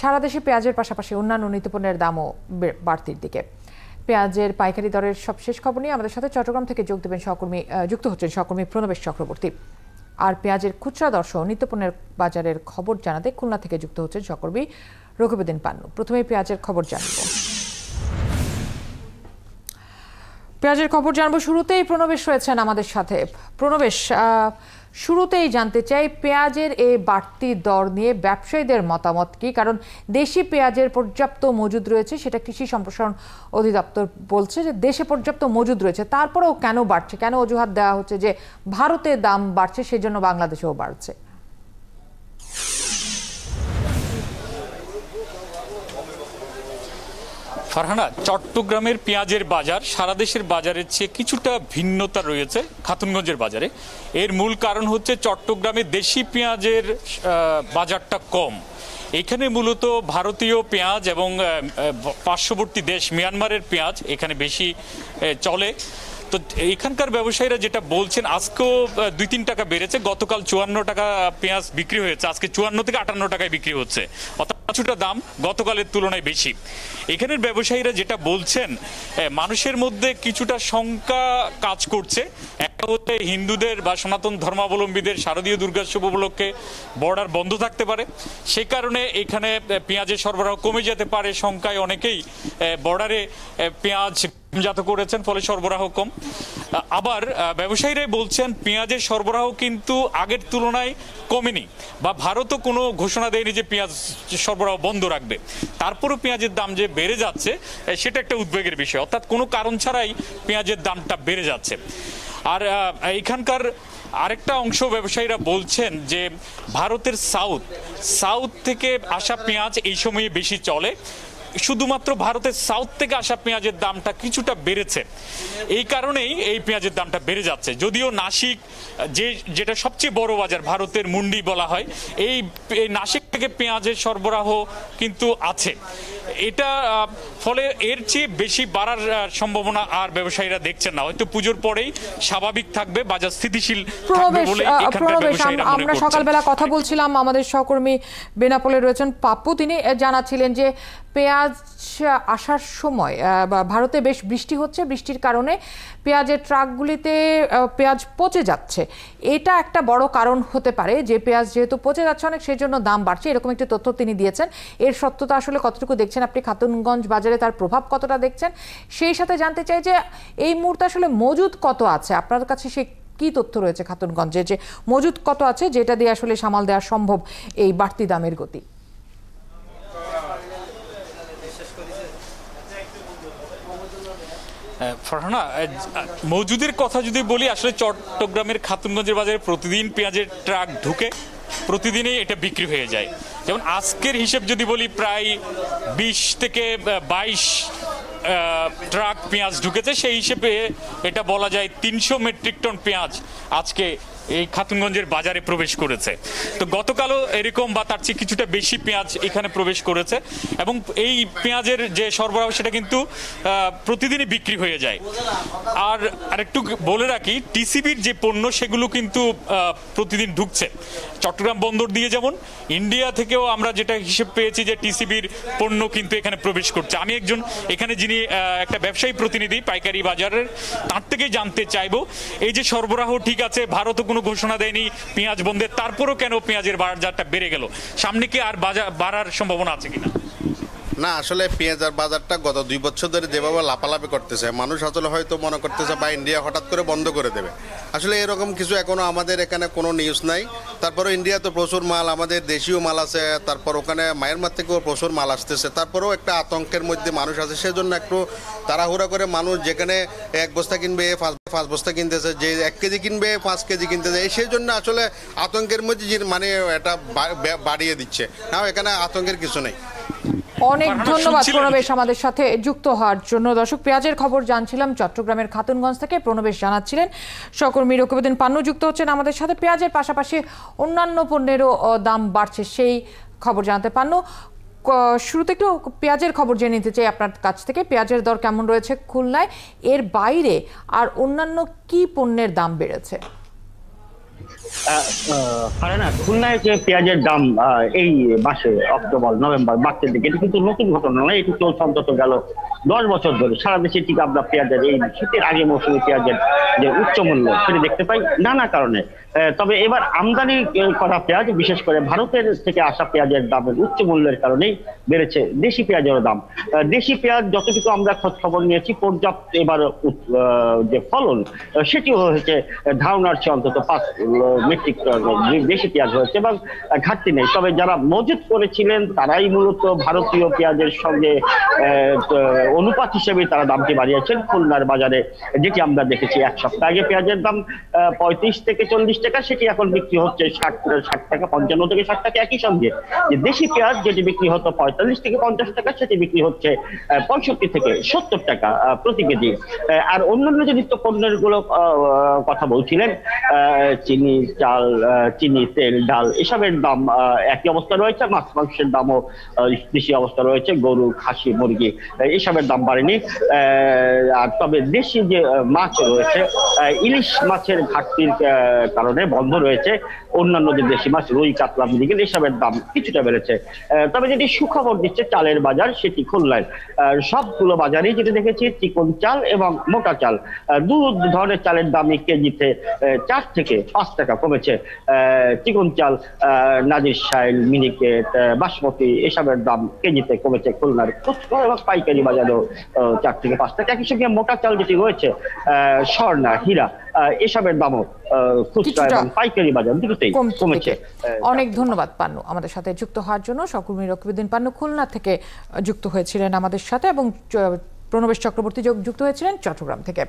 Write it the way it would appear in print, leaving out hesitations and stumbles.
সারা দেশে পেঁয়াজের পাশাপাশি অন্যান্য নিত্যপণ্যের দামও বাড়তির দিকে। পেঁয়াজের পাইকারি দরের সবশেষ খবর নিয়ে আমাদের সাথে চট্টগ্রাম থেকে যুক্ত হচ্ছেন সহকর্মী প্রণবেশ চক্রবর্তী। আর পেঁয়াজের খুচরা দর সহ নিত্যপণ্যের বাজারের খবর জানাতে খুলনা থেকে যুক্ত হচ্ছেন সহকর্মী রকিবউদ্দিন পান্নু। প্রথমে পেঁয়াজের খবর জানবো। শুরুতেই প্রণবেশ রয়েছেন আমাদের সাথে। প্রণবেশ, শুরুতেই জানতে চাই পেঁয়াজের এই বাড়তি দর নিয়ে ব্যবসায়ীদের মতামত কি? কারণ দেশি পেঁয়াজের পর্যাপ্ত মজুদ রয়েছে, সেটা কৃষি সম্প্রসারণ অধিদপ্তর বলছে যে দেশে পর্যাপ্ত মজুদ রয়েছে, তারপরেও কেন বাড়ছে? কেন অজুহাত দেওয়া হচ্ছে যে ভারতে দাম বাড়ছে সেজন্য বাংলাদেশেও বাড়ছে? ফারহানা, চট্টগ্রামের পেঁয়াজের বাজার সারা দেশের বাজারের চেয়ে কিছুটা ভিন্নতা রয়েছে খাতুনগঞ্জের বাজারে। এর মূল কারণ হচ্ছে চট্টগ্রামে দেশি পেঁয়াজের বাজারটা কম। এখানে মূলত ভারতীয় পেঁয়াজ এবং পার্শ্ববর্তী দেশ মিয়ানমারের পেঁয়াজ এখানে বেশি চলে। তো এখানকার ব্যবসায়ীরা যেটা বলছেন, আজকেও 2-3 টাকা বেড়েছে। গতকাল 54 টাকা পেঁয়াজ বিক্রি হয়েছে, আজকে 54 থেকে 58 টাকায় বিক্রি হচ্ছে, অর্থাৎ কিছুটা দাম গতকালের তুলনায় বেশি। এখানের ব্যবসায়ীরা যেটা বলছেন, মানুষের মধ্যে কিছুটা শঙ্কা কাজ করছে। একটা হচ্ছে হিন্দুদের বা সনাতন ধর্মাবলম্বীদের শারদীয় দুর্গোৎসব উপলক্ষে বর্ডার বন্ধ থাকতে পারে, সে কারণে এখানে পেঁয়াজের সরবরাহ কমে যেতে পারে শঙ্কায় অনেকেই বর্ডারে পেঁয়াজ জাত করেছেন, ফলে সরবরাহ কম। আবার ব্যবসায়ীরাই বলছেন পেঁয়াজের সরবরাহ কিন্তু আগের তুলনায় কমেনি, বা ভারতও কোনো ঘোষণা দেয়নি যে পেঁয়াজ সরবরাহ বন্ধ রাখবে। তারপরও পেঁয়াজের দাম যে বেড়ে যাচ্ছে সেটা একটা উদ্বেগের বিষয়, অর্থাৎ কোনো কারণ ছাড়াই পেঁয়াজের দামটা বেড়ে যাচ্ছে। আর এখানকার আরেকটা অংশ ব্যবসায়ীরা বলছেন যে ভারতের সাউথ থেকে আসা পেঁয়াজ এই সময়ে বেশি চলে, শুধুমাত্র ভারতের সাউথ থেকে আসা পেঁয়াজের দামটা কিছুটা বেড়েছে, এই কারণেই এই পেঁয়াজের দামটা বেড়ে যাচ্ছে। যদিও নাসিক যেটা সবচেয়ে বড় বাজার, ভারতের মুন্ডি বলা হয়, এই নাসিক থেকে পেঁয়াজের সরবরাহ কিন্তু আছে। এটা ফলে এর চেয়ে বেশি বাড়ার সম্ভাবনা আর ব্যবসায়ীরা দেখছেন না। হয়তো পুজোর পরেই স্বাভাবিক থাকবে, বাজার স্থিতিশীল থাকবে বলে এখানকার ব্যবসায়ীরা মনে করছেন। আমরা সকালবেলা কথা বলছিলাম, আমাদের সহকর্মী বেনাপোলে রয়েছেন পাপ্পু, তিনি জানাচ্ছিলেন যে পেঁয়াজ আসার সময় ভারতে বেশ বৃষ্টি হচ্ছে, বৃষ্টির কারণে পেঁয়াজের ট্রাকগুলিতে পেঁয়াজ পচে যাচ্ছে। এটা একটা বড় কারণ হতে পারে যে পেঁয়াজ যেহেতু পচে যাচ্ছে অনেক, সেই জন্য দাম বাড়ছে, এরকম একটি তথ্য তিনি দিয়েছেন। এর সত্যতা আসলে কতটুকু দেখছেন আপনি? খাতুনগঞ্জ বাজারে তার প্রভাব কতটা দেখছেন? সেই সাথে জানতে চাই যে এই মুহূর্তে আসলে মজুদ কত আছে আপনার কাছে, সে কি তথ্য রয়েছে খাতুনগঞ্জে, যে মজুদ কত আছে যেটা দিয়ে আসলে সামাল দেওয়া সম্ভব এই বাড়তি দামের গতি? ফারহানা, মজুদের কথা যদি বলি, আসলে চট্টগ্রামের খাতুনগঞ্জের বাজারে প্রতিদিন পেঁয়াজের ট্রাক ঢুকে, প্রতিদিনই এটা বিক্রি হয়ে যায়। যেমন আজকের হিসেব যদি বলি, প্রায় 20 থেকে 22 ট্রাক পেঁয়াজ ঢুকেছে। সেই হিসেবে এটা বলা যায় 300 মেট্রিক টন পেঁয়াজ আজকে এই খাতুনগঞ্জের বাজারে প্রবেশ করেছে। তো গতকালও এরকম বা তার চেয়ে কিছুটা বেশি পেঁয়াজ এখানে প্রবেশ করেছে, এবং এই পেঁয়াজের যে সরবরাহ সেটা কিন্তু প্রতিদিনই বিক্রি হয়ে যায়। আর আরেকটু বলে রাখি, টিসিবির যে পণ্য সেগুলো কিন্তু প্রতিদিন ঢুকছে চট্টগ্রাম বন্দর দিয়ে। যেমন ইন্ডিয়া থেকেও আমরা যেটা হিসেব পেয়েছি যে টিসিবির পণ্য কিন্তু এখানে প্রবেশ করছে। আমি একজন এখানে যিনি একটা ব্যবসায়ী প্রতিনিধি পাইকারি বাজারের, তার থেকেই জানতে চাইবো, এই যে সরবরাহ ঠিক আছে, ভারতও কোনো ঘোষণা দেয়নি পেঁয়াজ বন্ধের, তারপরও কেন পেঁয়াজের বাজারটা বেড়ে গেল? সামনে কি আর বাড়ার সম্ভাবনা আছে কিনা? না, আসলে পেঁয়াজের বাজারটা গত 2 বছর ধরে যেভাবে লাফালাফি করতেছে, মানুষ আসলে হয়তো মনে করতেছে বা ইন্ডিয়া হঠাৎ করে বন্ধ করে দেবে। আসলে এরকম কিছু এখনো আমাদের এখানে কোনো নিউজ নাই। তারপরে ইন্ডিয়া তো প্রচুর মাল, আমাদের দেশীয় মাল আছে, তারপর ওখানে মায়ানমার থেকেও প্রচুর মাল আসতেছে, তারপরেও একটা আতঙ্কের মধ্যে মানুষ আছে। সেজন্য একটু তাড়াহুড়া করে মানুষ যেখানে 1 বস্তা কিনবে 5 বস্তা কিনতেছে, যে 1 কেজি কিনবে 5 কেজি কিনতেছে, সেই জন্য আসলে আতঙ্কের মধ্যে মানে এটা বাড়িয়ে দিচ্ছে। না, এখানে আতঙ্কের কিছু নেই। অনেক ধন্যবাদ প্রণবেশ আমাদের সাথে যুক্ত হওয়ার জন্য। দর্শক, পেঁয়াজের খবর জানছিলাম চট্টগ্রামের খাতুনগঞ্জ থেকে, প্রণবেশ জানাচ্ছিলেন। সহকর্মী রকিবউদ্দিন পান্নু যুক্ত হচ্ছেন আমাদের সাথে। পেঁয়াজের পাশাপাশি অন্যান্য পণ্যেরও দাম বাড়ছে, সেই খবর জানাতে পান্নু। শুরুতে একটু পেঁয়াজের খবর জেনে নিতে চাই আপনার কাছ থেকে। পেঁয়াজের দর কেমন রয়েছে খুলনায়? এর বাইরে আর অন্যান্য কি পণ্যের দাম বেড়েছে? ফারহানা, খুলনায় যে পেঁয়াজের দাম এই মাসে অক্টোবর নভেম্বর বাড়তে দিকে, এটা কিন্তু নতুন ঘটনা নয়, এটি চলছে অন্তত গেল 10 বছর ধরে। সারা দেশে ঠিক আমরা পেঁয়াজের এই শীতের আগে মৌসুমী পেঁয়াজের যে উচ্চ মূল্য সেটি দেখতে পাই নানা কারণে। তবে এবার আমদানি করা পেঁয়াজ, বিশেষ করে ভারতের থেকে আসা পেঁয়াজের দামের উচ্চ মূল্যের কারণেই বেড়েছে দেশি পেঁয়াজের দাম। দেশি পেঁয়াজ যতটুকু আমরা খোঁজ খবর নিয়েছি, পর্যাপ্ত এবার যে ফলন সেটিও হয়েছে ধারণার চেয়ে অন্তত 5 মেট্রিক টন দেশি পেঁয়াজ হয়েছে এবং ঘাটতি নেই। তবে যারা মজুত করেছিলেন তারাই মূলত ভারতীয় পেঁয়াজের সঙ্গে অনুপাত হিসেবে তারা দামটি বাড়িয়েছেন খুলনার বাজারে। যেটি আমরা দেখেছি এক সপ্তাহ আগে পেঁয়াজের দাম 35 থেকে 40 টাকা, সেটি এখন বিক্রি হচ্ছে 60 টাকা, 55 থেকে 60 টাকা। একই সঙ্গে যে দেশি পেঁয়াজ যেটি বিক্রি হতো 45 থেকে 50 টাকা, সেটি বিক্রি হচ্ছে 65 থেকে 70 টাকা প্রতি কেজি। আর অন্যান্য যে নিত্য পণ্যের গুলো কথা বলছিলেন, চিনি, চাল, চিনি, তেল, ডাল এসবের দাম একই অবস্থা রয়েছে। মাছ মাংসের দামও বেশি অবস্থা রয়েছে, গরু, খাসি, মুরগি এসবের দাম বাড়েনি। আর তবে দেশি যে মাছ রয়েছে, ইলিশ মাছের ঘাটতির কারণে বন্ধ রয়েছে অন্যান্য যে দেশি মাছ, রুই, কাতলা, মৃগেল এসবের দাম কিছুটা বেড়েছে। তবে যেটি সুখবর দিচ্ছে চালের বাজার, সেটি খুলনায় সবগুলো বাজারেই যেটি দেখেছি, চিকন চাল এবং মোটা চাল, দু ধরনের চালের দামই কেজিতে 4 থেকে 5 টাকা কমেছে। চিকন চাল, নাজির শাইল, মিনিকেট, বাসমতি এসবের দাম কেজিতে কমেছে খুলনার খুচরা এবং পাইকারি বাজারেও 4 থেকে 5 টাকা। একই সঙ্গে মোটা চাল যেটি রয়েছে, স্বর্ণা, হীরা এসবের দামও খুচরা এবং পাইকারি বাজার দুটোতেই কমেছে। অনেক ধন্যবাদ পান্নু আমাদের সাথে যুক্ত হওয়ার জন্য। সহকর্মী রকিবউদ্দিন পান্নু খুলনা থেকে যুক্ত হয়েছিলেন আমাদের সাথে, এবং প্রণবেশ চক্রবর্তী যুক্ত হয়েছিলেন চট্টগ্রাম থেকে।